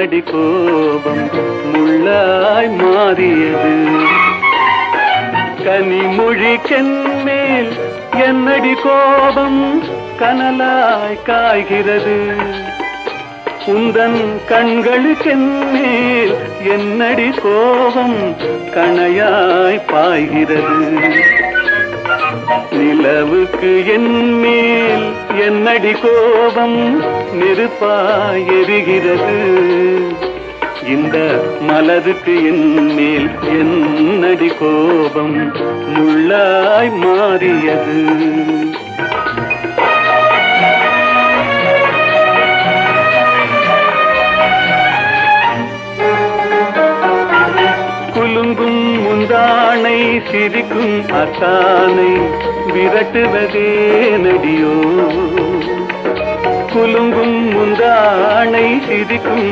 என்னடி கோபம் முள்ளாய் மாறியது. கனிமொழிக்கென்மேல் என்னடி கோபம் கனலாய் காய்கிறது. உந்தன் கண்களுக்கென்மேல் என்னடி கோபம் கணையாய் பாய்கிறது. நிலவுக்கு என்மேல் என்னடி கோபம் நெருப்பாய் எரிகிறது. இந்த மலருக்கு என்மேல் என்னடி கோபம் முள்ளாய் மாறியது. குலுங்கும் முந்தானை சிரிக்கும் அத்தானை விரட்டுவதே நடியோ. குலுங்கும் முந்தானை சிரிக்கும்